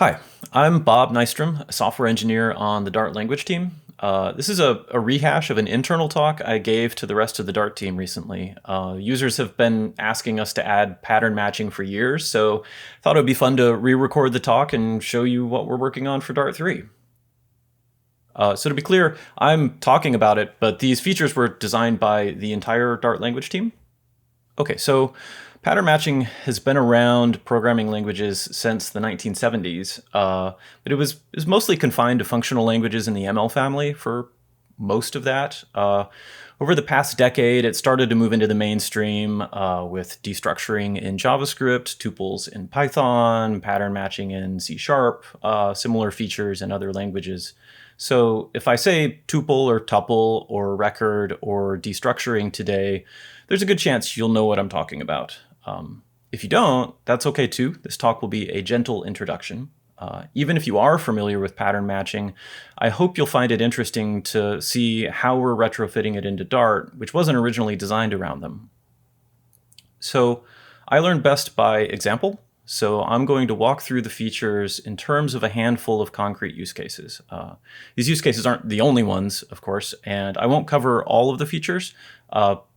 Hi, I'm Bob Nystrom, a software engineer on the Dart language team. This is a rehash of an internal talk I gave to the rest of the Dart team recently. Users have been asking us to add pattern matching for years, so I thought it would be fun to re-record the talk and show you what we're working on for Dart 3. So to be clear, I'm talking about it, but these features were designed by the entire Dart language team. Okay, so pattern matching has been around programming languages since the 1970s, but it was mostly confined to functional languages in the ML family for most of that. Over the past decade, it started to move into the mainstream with destructuring in JavaScript, tuples in Python, pattern matching in C#, similar features in other languages. So if I say tuple or tuple or record or destructuring today, there's a good chance you'll know what I'm talking about. If you don't, that's okay too. This talk will be a gentle introduction. Even if you are familiar with pattern matching, I hope you'll find it interesting to see how we're retrofitting it into Dart, which wasn't originally designed around them. So I learned best by example. So I'm going to walk through the features in terms of a handful of concrete use cases. These use cases aren't the only ones, of course, and I won't cover all of the features,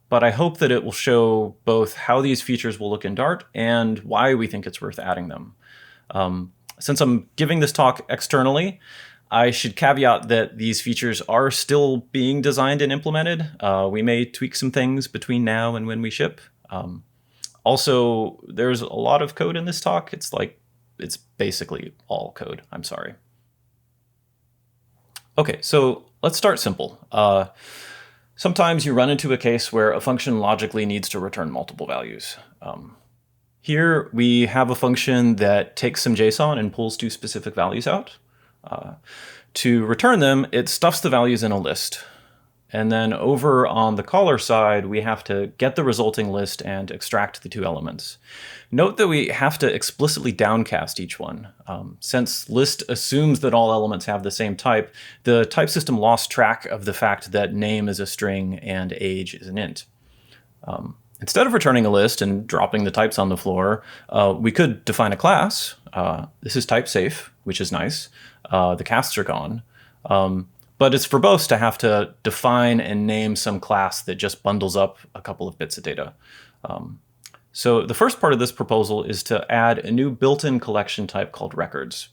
but I hope that it will show both how these features will look in Dart and why we think it's worth adding them. Since I'm giving this talk externally, I should caveat that these features are still being designed and implemented. We may tweak some things between now and when we ship. Also, there's a lot of code in this talk. It's basically all code. I'm sorry. Okay, so let's start simple. Sometimes you run into a case where a function logically needs to return multiple values. Here we have a function that takes some JSON and pulls two specific values out. To return them, it stuffs the values in a list. And then over on the caller side, we have to get the resulting list and extract the two elements. Note that we have to explicitly downcast each one. Since list assumes that all elements have the same type, the type system lost track of the fact that name is a string and age is an int. Instead of returning a list and dropping the types on the floor, we could define a class. This is type safe, which is nice. The casts are gone. But it's verbose to have to define and name some class that just bundles up a couple of bits of data. So the first part of this proposal is to add a new built-in collection type called records.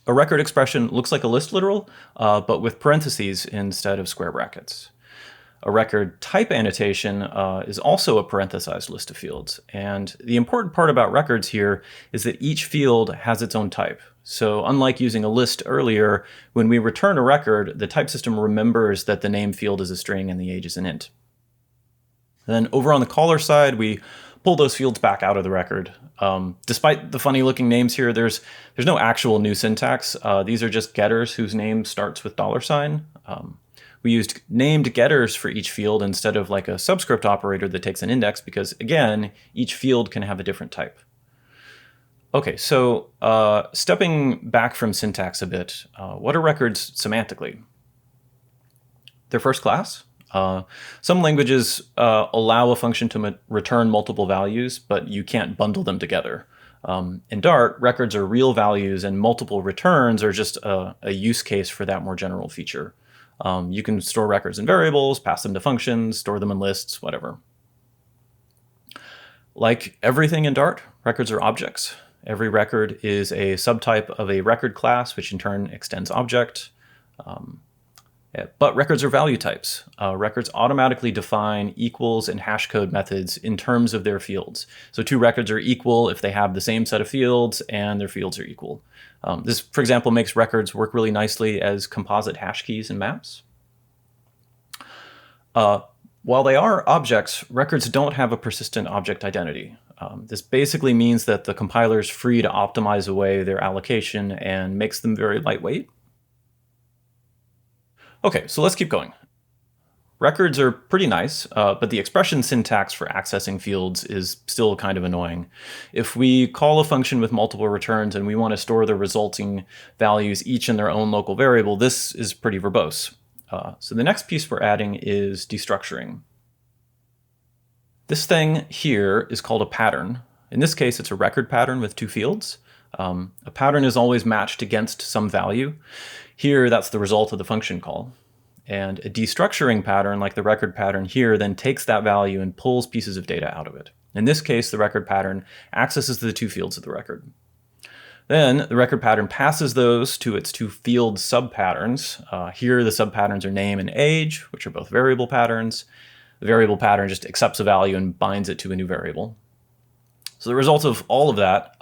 A record expression looks like a list literal, but with parentheses instead of square brackets. A record type annotation is also a parenthesized list of fields. And the important part about records here is that each field has its own type. So unlike using a list earlier, when we return a record, the type system remembers that the name field is a string and the age is an int. Then over on the caller side, we pull those fields back out of the record. Despite the funny looking names here, there's no actual new syntax. These are just getters whose name starts with $. We used named getters for each field instead of like a subscript operator that takes an index because, again, each field can have a different type. Okay, so stepping back from syntax a bit, what are records semantically? They're first class. Some languages allow a function to return multiple values, but you can't bundle them together. In Dart, records are real values and multiple returns are just a use case for that more general feature. You can store records in variables, pass them to functions, store them in lists, whatever. Like everything in Dart, records are objects. Every record is a subtype of a record class, which in turn extends object. But records are value types. Records automatically define equals and hash code methods in terms of their fields. So two records are equal if they have the same set of fields and their fields are equal. This, for example, makes records work really nicely as composite hash keys and maps. While they are objects, records don't have a persistent object identity. This basically means that the compiler is free to optimize away their allocation and makes them very lightweight. Okay, so let's keep going. Records are pretty nice, but the expression syntax for accessing fields is still kind of annoying. If we call a function with multiple returns and we want to store the resulting values each in their own local variable, this is pretty verbose. So the next piece we're adding is destructuring. This thing here is called a pattern. In this case, it's a record pattern with two fields. A pattern is always matched against some value. Here, that's the result of the function call. And a destructuring pattern, like the record pattern here, then takes that value and pulls pieces of data out of it. In this case, the record pattern accesses the two fields of the record. Then the record pattern passes those to its two field subpatterns. Here, the subpatterns are name and age, which are both variable patterns. The variable pattern just accepts a value and binds it to a new variable. So the result of all of that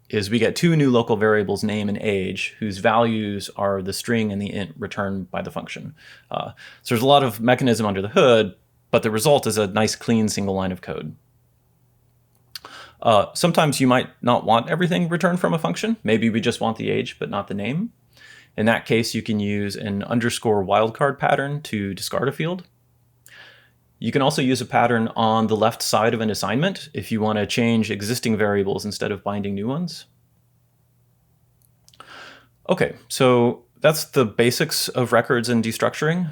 is we get two new local variables, name and age, whose values are the string and the int returned by the function. So there's a lot of mechanism under the hood, but the result is a nice, clean single line of code. Sometimes you might not want everything returned from a function. Maybe we just want the age, but not the name. In that case, you can use an underscore wildcard pattern to discard a field. You can also use a pattern on the left side of an assignment if you want to change existing variables instead of binding new ones. Okay, so that's the basics of records and destructuring.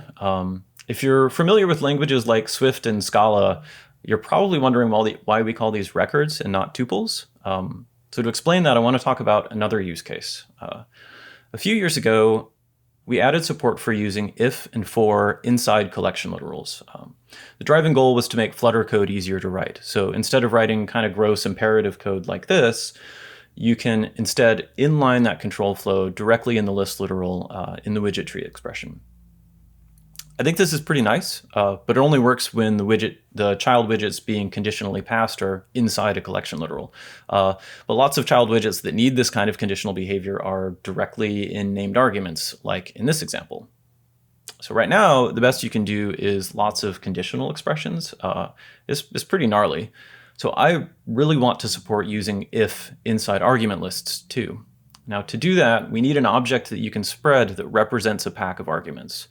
If you're familiar with languages like Swift and Scala, you're probably wondering why we call these records and not tuples. So to explain that, I want to talk about another use case. A few years ago, we added support for using if and for inside collection literals. The driving goal was to make Flutter code easier to write. So instead of writing kind of gross imperative code like this, you can instead inline that control flow directly in the list literal in the widget tree expression. I think this is pretty nice, but it only works when the child widgets being conditionally passed are inside a collection literal. But lots of child widgets that need this kind of conditional behavior are directly in named arguments, like in this example. So right now, the best you can do is lots of conditional expressions. It's pretty gnarly. So I really want to support using if inside argument lists too. Now to do that, we need an object that you can spread that represents a pack of arguments.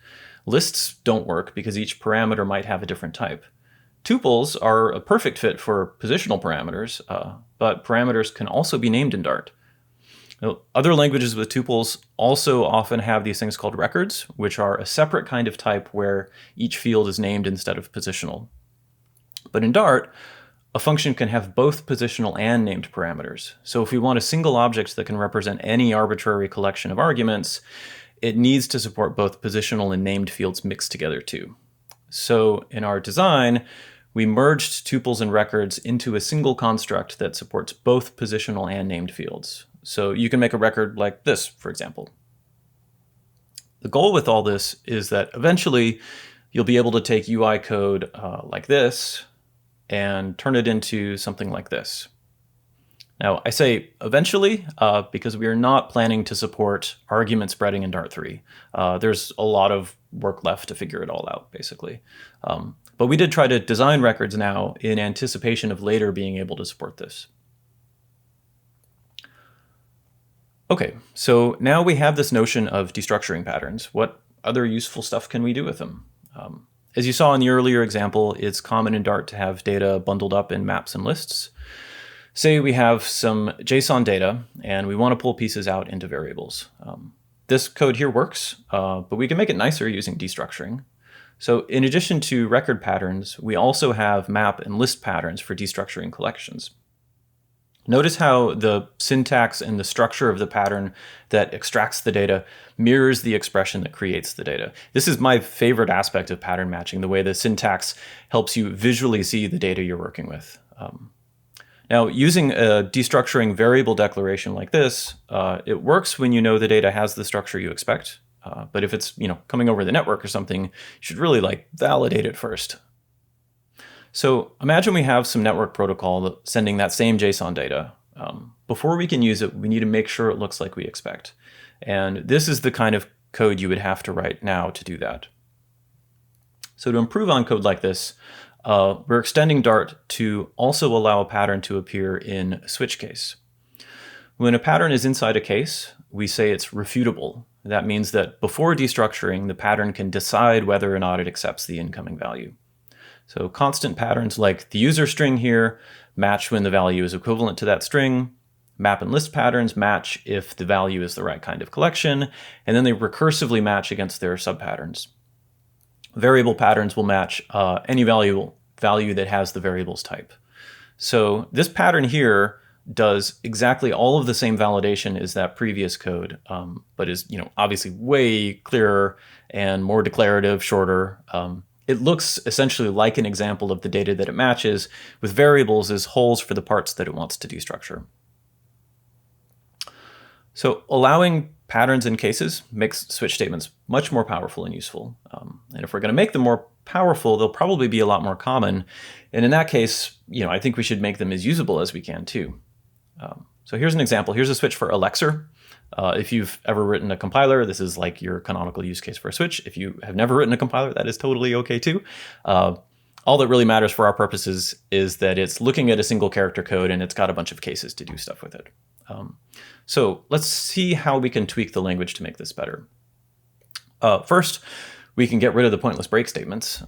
Lists don't work because each parameter might have a different type. Tuples are a perfect fit for positional parameters, but parameters can also be named in Dart. Now, other languages with tuples also often have these things called records, which are a separate kind of type where each field is named instead of positional. But in Dart, a function can have both positional and named parameters. So if we want a single object that can represent any arbitrary collection of arguments, it needs to support both positional and named fields mixed together too. So in our design, we merged tuples and records into a single construct that supports both positional and named fields. So you can make a record like this, for example. The goal with all this is that eventually you'll be able to take UI code like this and turn it into something like this. Now, I say eventually because we are not planning to support argument spreading in Dart 3. There's a lot of work left to figure it all out, basically. But we did try to design records now in anticipation of later being able to support this. Okay, so now we have this notion of destructuring patterns. What other useful stuff can we do with them? As you saw in the earlier example, it's common in Dart to have data bundled up in maps and lists. Say we have some JSON data and we want to pull pieces out into variables. This code here works, but we can make it nicer using destructuring. So in addition to record patterns, we also have map and list patterns for destructuring collections. Notice how the syntax and the structure of the pattern that extracts the data mirrors the expression that creates the data. This is my favorite aspect of pattern matching, the way the syntax helps you visually see the data you're working with. Now, using a destructuring variable declaration like this, it works when you know the data has the structure you expect. But if it's coming over the network or something, you should really validate it first. So imagine we have some network protocol sending that same JSON data. Before we can use it, we need to make sure it looks like we expect. And this is the kind of code you would have to write now to do that. So to improve on code like this, we're extending Dart to also allow a pattern to appear in a switch case. When a pattern is inside a case, we say it's refutable. That means that before destructuring, the pattern can decide whether or not it accepts the incoming value. So constant patterns like the user string here match when the value is equivalent to that string. Map and list patterns match if the value is the right kind of collection, and then they recursively match against their subpatterns. Variable patterns will match any value that has the variable's type. So this pattern here does exactly all of the same validation as that previous code, but is obviously way clearer and more declarative, shorter. It looks essentially like an example of the data that it matches, with variables as holes for the parts that it wants to destructure. So allowing patterns and cases makes switch statements much more powerful and useful. And if we're going to make them more powerful, they'll probably be a lot more common. And in that case, I think we should make them as usable as we can too. So here's an example. Here's a switch for Elixir. If you've ever written a compiler, this is like your canonical use case for a switch. If you have never written a compiler, that is totally okay too. All that really matters for our purposes is that it's looking at a single character code and it's got a bunch of cases to do stuff with it. So let's see how we can tweak the language to make this better. First, we can get rid of the pointless break statements.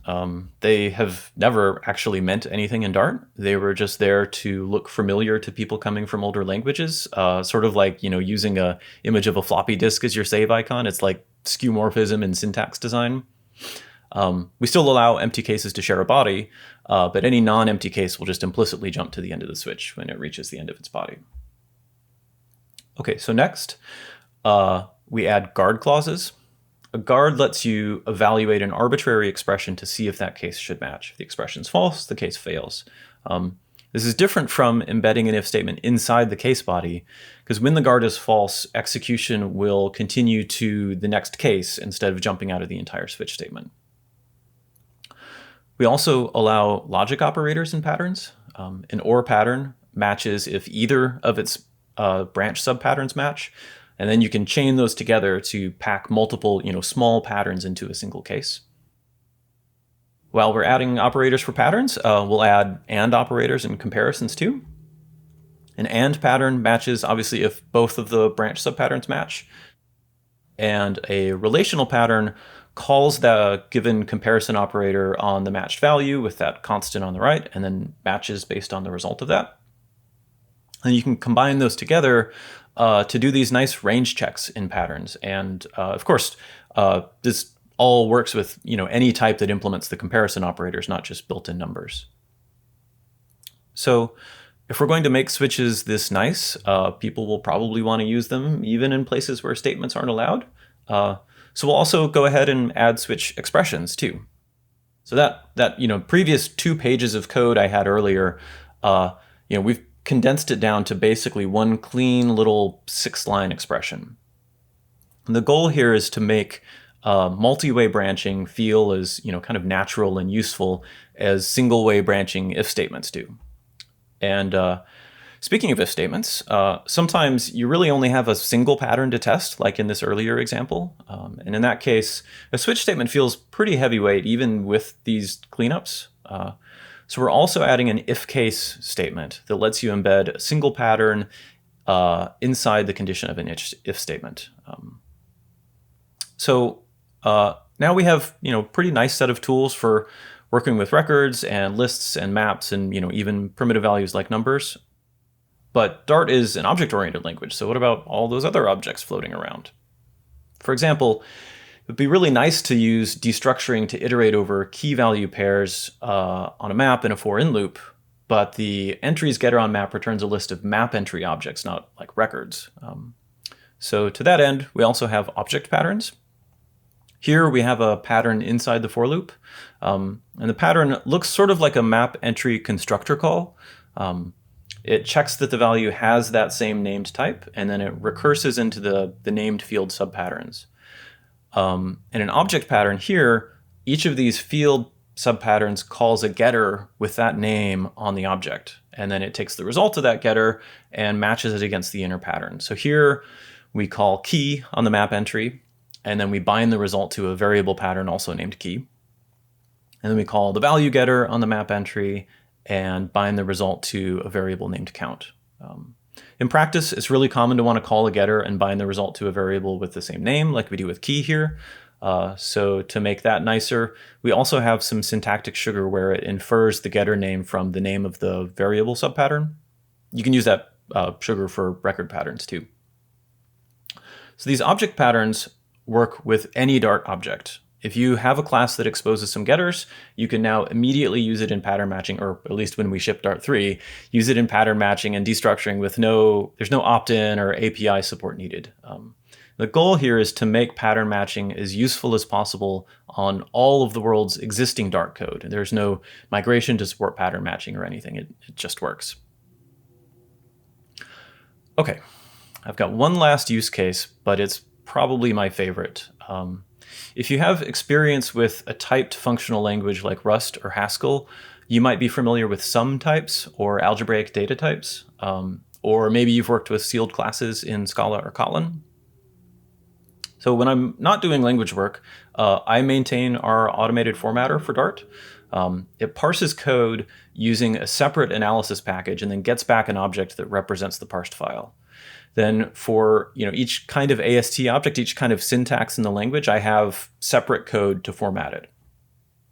They have never actually meant anything in Dart. They were just there to look familiar to people coming from older languages, sort of like using a image of a floppy disk as your save icon. It's like skeuomorphism in syntax design. We still allow empty cases to share a body, but any non-empty case will just implicitly jump to the end of the switch when it reaches the end of its body. Okay, so next, we add guard clauses. A guard lets you evaluate an arbitrary expression to see if that case should match. If the expression is false, the case fails. This is different from embedding an if statement inside the case body, because when the guard is false, execution will continue to the next case instead of jumping out of the entire switch statement. We also allow logic operators in patterns. An OR pattern matches if either of its branch subpatterns match, and then you can chain those together to pack multiple, small patterns into a single case. While we're adding operators for patterns, we'll add AND operators and comparisons too. An AND pattern matches obviously if both of the branch subpatterns match, and a relational pattern calls the given comparison operator on the matched value with that constant on the right, and then matches based on the result of that. And you can combine those together to do these nice range checks in patterns. And of course, this all works with any type that implements the comparison operators, not just built-in numbers. So if we're going to make switches this nice, people will probably want to use them even in places where statements aren't allowed. So we'll also go ahead and add switch expressions too. So that previous 2 pages of code I had earlier, we've condensed it down to basically one clean little 6-line expression. And the goal here is to make multi-way branching feel as kind of natural and useful as single-way branching if statements do. And speaking of if statements, sometimes you really only have a single pattern to test, like in this earlier example. And in that case, a switch statement feels pretty heavyweight even with these cleanups. So we're also adding an if case statement that lets you embed a single pattern inside the condition of an if statement. So now we have pretty nice set of tools for working with records and lists and maps and even primitive values like numbers. But Dart is an object-oriented language, so what about all those other objects floating around? For example, it would be really nice to use destructuring to iterate over key value pairs on a map in a for-in loop, but the entries getter on map returns a list of map entry objects, not like records. So to that end, we also have object patterns. Here we have a pattern inside the for loop, and the pattern looks sort of like a map entry constructor call. It checks that the value has that same named type, and then it recurses into the named field subpatterns. In an object pattern here, each of these field subpatterns calls a getter with that name on the object, and then it takes the result of that getter and matches it against the inner pattern. So here we call key on the map entry, and then we bind the result to a variable pattern also named key. And then we call the value getter on the map entry and bind the result to a variable named count. In practice, it's really common to want to call a getter and bind the result to a variable with the same name, like we do with key here. So to make that nicer, we also have some syntactic sugar where it infers the getter name from the name of the variable subpattern. You can use that sugar for record patterns too. So these object patterns work with any Dart object. If you have a class that exposes some getters, you can now immediately use it in pattern matching, or at least when we ship Dart 3, use it in pattern matching and destructuring with there's no opt-in or API support needed. The goal here is to make pattern matching as useful as possible on all of the world's existing Dart code. There's no migration to support pattern matching or anything. It just works. Okay, I've got one last use case, but it's probably my favorite. If you have experience with a typed functional language like Rust or Haskell, you might be familiar with sum types or algebraic data types, or maybe you've worked with sealed classes in Scala or Kotlin. So when I'm not doing language work, I maintain our automated formatter for Dart. It parses code using a separate analysis package and then gets back an object that represents the parsed file. Then for each kind of AST object, each kind of syntax in the language, I have separate code to format it.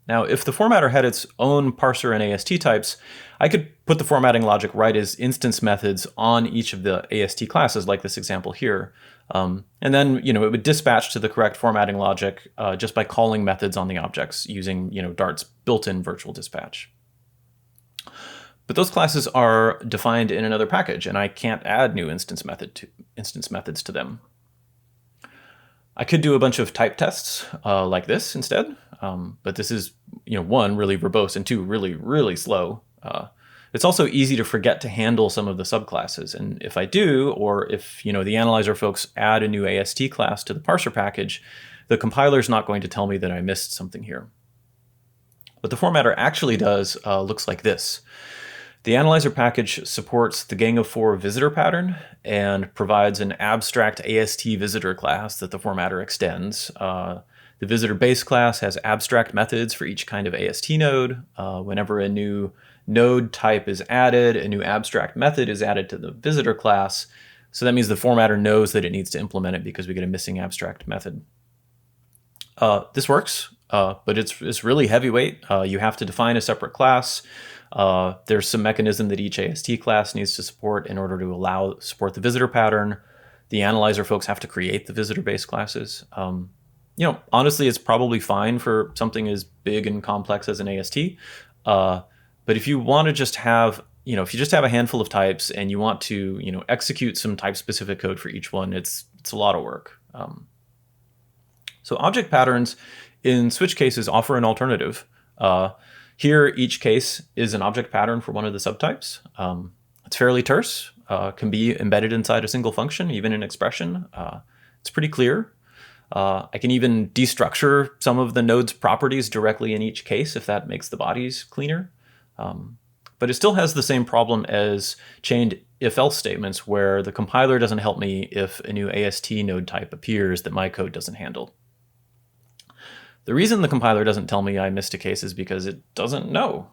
Now, if the formatter had its own parser and AST types, I could put the formatting logic right as instance methods on each of the AST classes, like this example here. And then it would dispatch to the correct formatting logic just by calling methods on the objects using Dart's built-in virtual dispatch. But those classes are defined in another package, and I can't add new instance methods to them. I could do a bunch of type tests like this instead, but this is one, really verbose, and two, really, really slow. It's also easy to forget to handle some of the subclasses, and if I do, or if the analyzer folks add a new AST class to the parser package, the compiler's not going to tell me that I missed something here. What the formatter actually does looks like this. The analyzer package supports the Gang of 4 visitor pattern and provides an abstract AST visitor class that the formatter extends. The visitor base class has abstract methods for each kind of AST node. Whenever a new node type is added, a new abstract method is added to the visitor class. So that means the formatter knows that it needs to implement it because we get a missing abstract method. This works, but it's really heavyweight. You have to define a separate class. There's some mechanism that each AST class needs to support in order to support the visitor pattern. The analyzer folks have to create the visitor-based classes. Honestly, it's probably fine for something as big and complex as an AST. But if you want to just have, if you just have a handful of types and you want to, execute some type-specific code for each one, it's a lot of work. So object patterns in switch cases offer an alternative. Here, each case is an object pattern for one of the subtypes. It's fairly terse, can be embedded inside a single function, even an expression. It's pretty clear. I can even destructure some of the node's properties directly in each case if that makes the bodies cleaner. But it still has the same problem as chained if-else statements where the compiler doesn't help me if a new AST node type appears that my code doesn't handle. The reason the compiler doesn't tell me I missed a case is because it doesn't know.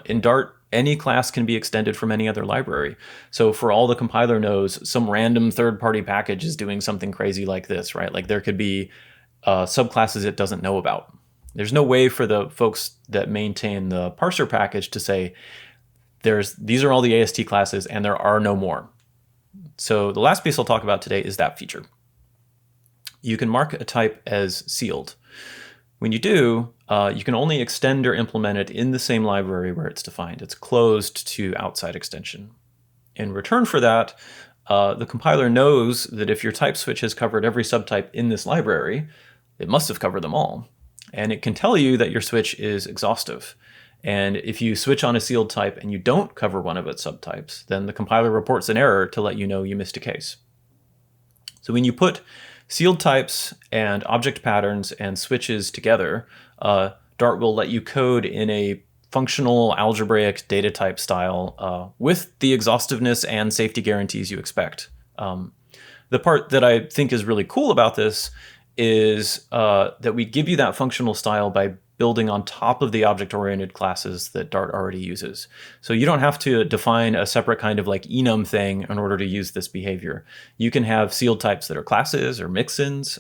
In Dart, any class can be extended from any other library. So for all the compiler knows, some random third-party package is doing something crazy like this, right? Like there could be subclasses it doesn't know about. There's no way for the folks that maintain the parser package to say, these are all the AST classes and there are no more. So the last piece I'll talk about today is that feature. You can mark a type as sealed. When you do, you can only extend or implement it in the same library where it's defined. It's closed to outside extension. In return for that, the compiler knows that if your type switch has covered every subtype in this library, it must have covered them all. And it can tell you that your switch is exhaustive. And if you switch on a sealed type and you don't cover one of its subtypes, then the compiler reports an error to let you know you missed a case. So when you put sealed types and object patterns and switches together, Dart will let you code in a functional algebraic data type style with the exhaustiveness and safety guarantees you expect. The part that I think is really cool about this is that we give you that functional style by building on top of the object-oriented classes that Dart already uses. So you don't have to define a separate kind of like enum thing in order to use this behavior. You can have sealed types that are classes or mixins.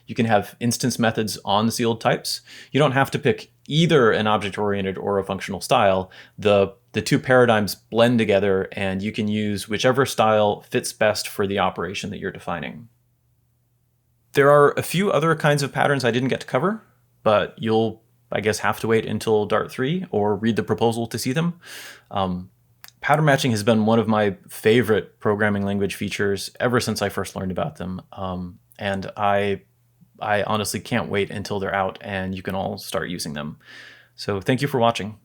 You can have instance methods on sealed types. You don't have to pick either an object-oriented or a functional style. The two paradigms blend together and you can use whichever style fits best for the operation that you're defining. There are a few other kinds of patterns I didn't get to cover. but you'll, I guess, have to wait until Dart 3 or read the proposal to see them. Pattern matching has been one of my favorite programming language features ever since I first learned about them. And I honestly can't wait until they're out and you can all start using them. So thank you for watching.